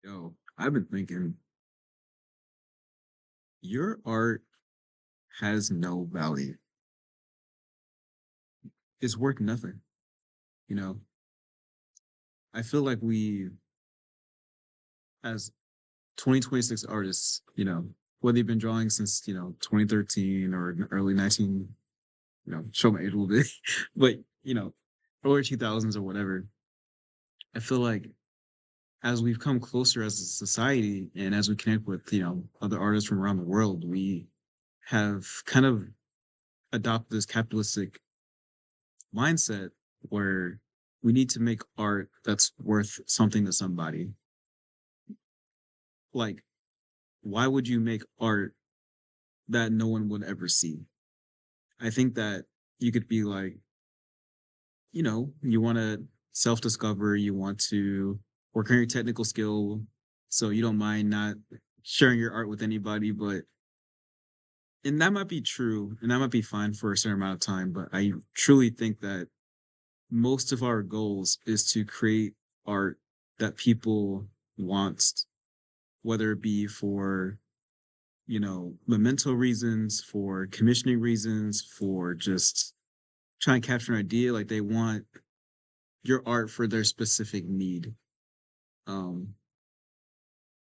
Yo, I've been thinking your art has no value. It's worth nothing. You know, I feel like we, as 2026 artists, whether you've been drawing since, 2013 or early 19, show my age a little bit, but, early 2000s or whatever, I feel like as we've come closer as a society and as we connect with, other artists from around the world, we have kind of adopted this capitalistic mindset where we need to make art that's worth something to somebody. Like, why would you make art that no one would ever see? I think that you could be like, you want to self discover, you want to work on your technical skill. So you don't mind not sharing your art with anybody. And that might be true and that might be fine for a certain amount of time. But I truly think that most of our goals is to create art that people want, whether it be for, memento reasons, for commissioning reasons, for just trying to capture an idea. Like they want your art for their specific need. Um,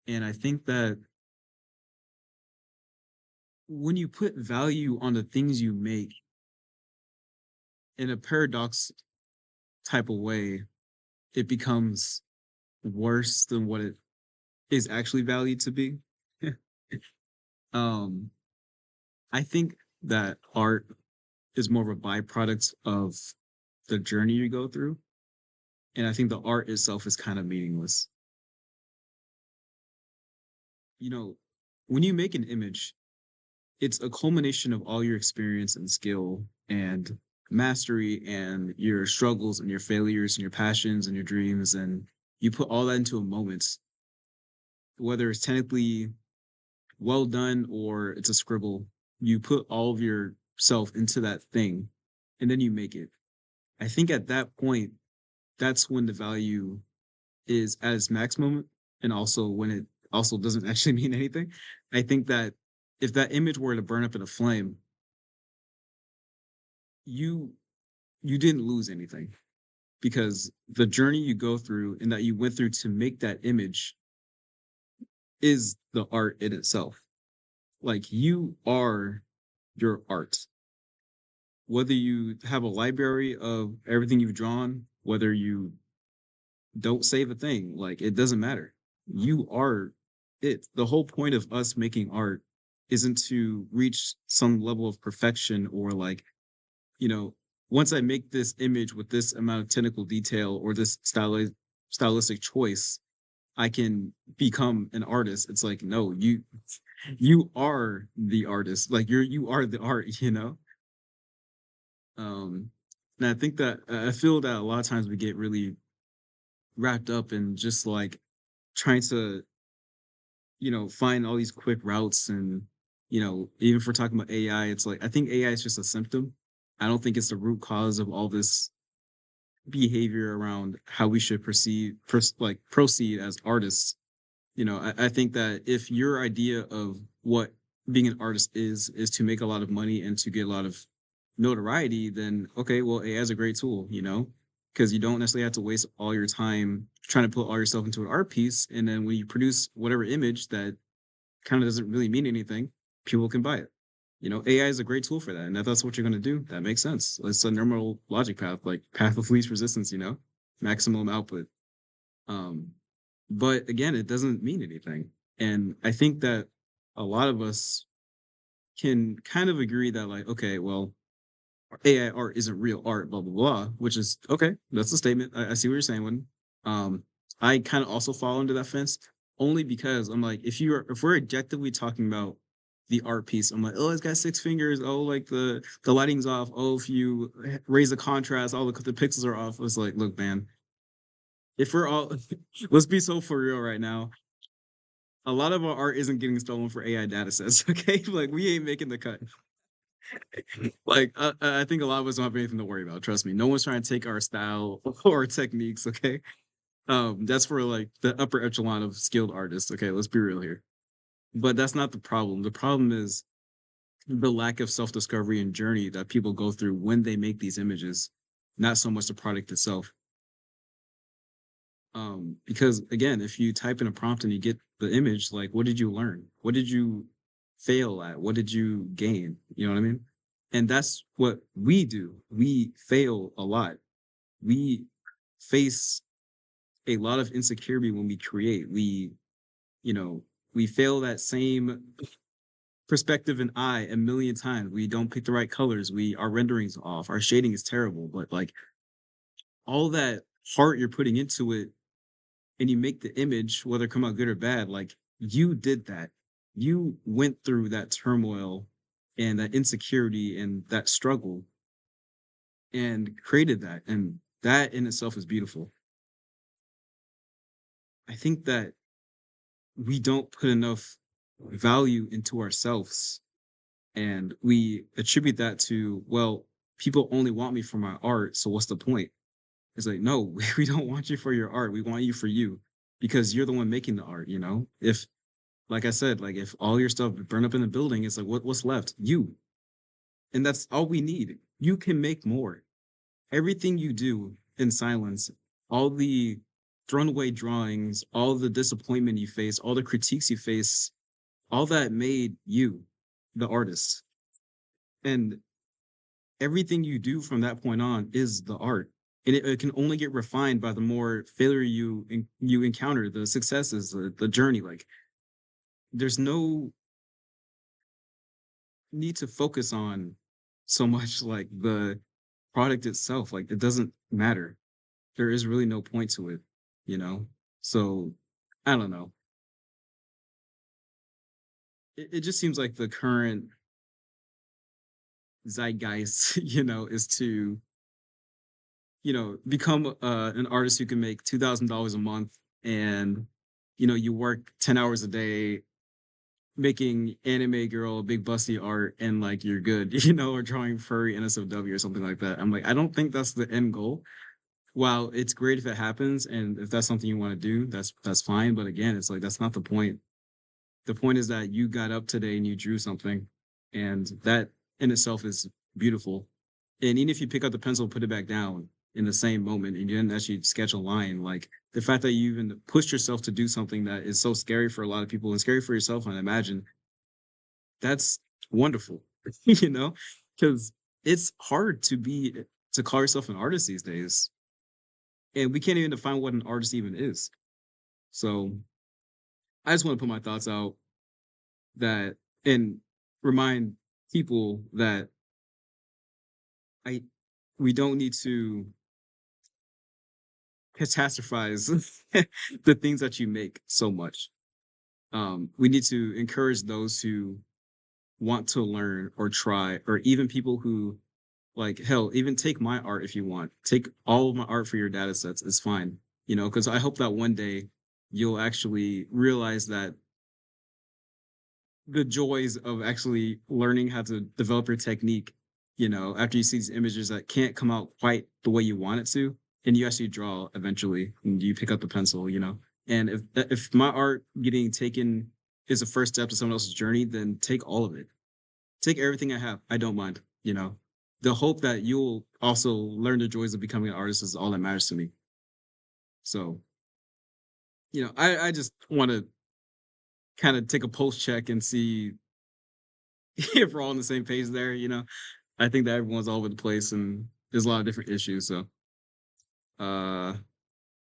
and I think that when you put value on the things you make in a paradox type of way, it becomes worse than what it is actually valued to be. um, I think that art is more of a byproduct of the journey you go through. And I think the art itself is kind of meaningless. You know, when you make an image, it's a culmination of all your experience and skill and mastery and your struggles and your failures and your passions and your dreams. And you put all that into a moment, whether it's technically well done or it's a scribble, you put all of yourself into that thing and then you make it. I think at that point, that's when the value is at its maximum and also when it also doesn't actually mean anything. I think that if that image were to burn up in a flame, you you didn't lose anything because the journey you go through and that you went through to make that image is the art in itself. Like you are your art. Whether you have a library of everything you've drawn, whether you don't save a thing, like it doesn't matter. You are it. The whole point of us making art isn't to reach some level of perfection or like, you know, once I make this image with this amount of technical detail or this stylistic choice, I can become an artist. It's like, no, you are the artist. Like you are the art, you know? Um, and I think that I feel that a lot of times we get really wrapped up in just like trying to, find all these quick routes and, even if we're talking about AI, it's like I think AI is just a symptom. I don't think it's the root cause of all this behavior around how we should proceed as artists. I think that if your idea of what being an artist is to make a lot of money and to get a lot of notoriety, then okay, well, AI is a great tool, because you don't necessarily have to waste all your time trying to put all yourself into an art piece. And then when you produce whatever image that kind of doesn't really mean anything, people can buy it. AI is a great tool for that. And if that's what you're going to do, that makes sense. It's a normal logic path, like path of least resistance, maximum output. Um, but again, it doesn't mean anything. And I think that a lot of us can kind of agree that, like, okay, well, AI art isn't real art, blah, blah, blah, which is okay. That's a statement. I see what you're saying. When I kind of also fall into that fence only because I'm like, if we're objectively talking about the art piece, I'm like, oh, it's got six fingers. Oh, like the lighting's off. Oh, if you raise the contrast, all the pixels are off. It's like, look, man, if we're all let's be so for real right now. A lot of our art isn't getting stolen for AI data sets. Okay, like we ain't making the cut. Like I think a lot of us don't have anything to worry about. Trust me, no one's trying to take our style or our techniques. Okay, That's for like the upper echelon of skilled artists. Okay, let's be real here. But that's not the problem. The problem is the lack of self-discovery and journey that people go through when they make these images, not so much the product itself. Because again, if you type in a prompt and you get the image, like what did you learn? What did you fail at? What did you gain? You know what I mean? And that's what we do. We fail a lot. We face a lot of insecurity when we create. You know, we fail that same perspective and eye a million times. We don't pick the right colors. Our rendering's off. Our shading is terrible. But like all that heart you're putting into it and you make the image, whether it come out good or bad, like you did that. You went through that turmoil and that insecurity and that struggle and created that. And that in itself is beautiful. I think that we don't put enough value into ourselves and we attribute that to, well, people only want me for my art. So what's the point? It's like, no, we don't want you for your art. We want you for you because you're the one making the art, you know? If like I said, like if all your stuff burned up in the building, it's like what's left? You. And that's all we need. You can make more. Everything you do in silence, all the thrown away drawings, all the disappointment you face, all the critiques you face, all that made you the artist. And everything you do from that point on is the art. And it can only get refined by the more failure you encounter, the successes, the journey. Like there's no need to focus on so much like the product itself. Like it doesn't matter. There is really no point to it, you know? So I don't know. It just seems like the current zeitgeist, is to, become an artist who can make $2,000 a month and, you work 10 hours a day making anime girl big busty art and like you're good, or drawing furry NSFW or something like that. I'm like, I don't think that's the end goal. While it's great if it happens and if that's something you want to do, that's fine. But again, it's like that's not the point. The point is that you got up today and you drew something, and that in itself is beautiful. And even if you pick up the pencil, put it back down in the same moment, and you didn't actually sketch a line, like the fact that you even pushed yourself to do something that is so scary for a lot of people and scary for yourself, I imagine, that's wonderful, you know, because it's hard to call yourself an artist these days, and we can't even define what an artist even is. So I just want to put my thoughts out that and remind people that I we don't need to catastrophize the things that you make so much. We need to encourage those who want to learn or try, or even people who like hell, even take my art if you want. Take all of my art for your data sets. It's fine. Because I hope that one day you'll actually realize that the joys of actually learning how to develop your technique, after you see these images that can't come out quite the way you want it to, and you actually draw eventually, and you pick up the pencil, And if my art getting taken is the first step to someone else's journey, then take all of it. Take everything I have. I don't mind. The hope that you'll also learn the joys of becoming an artist is all that matters to me. So, I just want to kind of take a pulse check and see if we're all on the same page there. I think that everyone's all over the place and there's a lot of different issues. So, uh,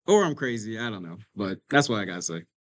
or I'm crazy. I don't know, but that's what I gotta say.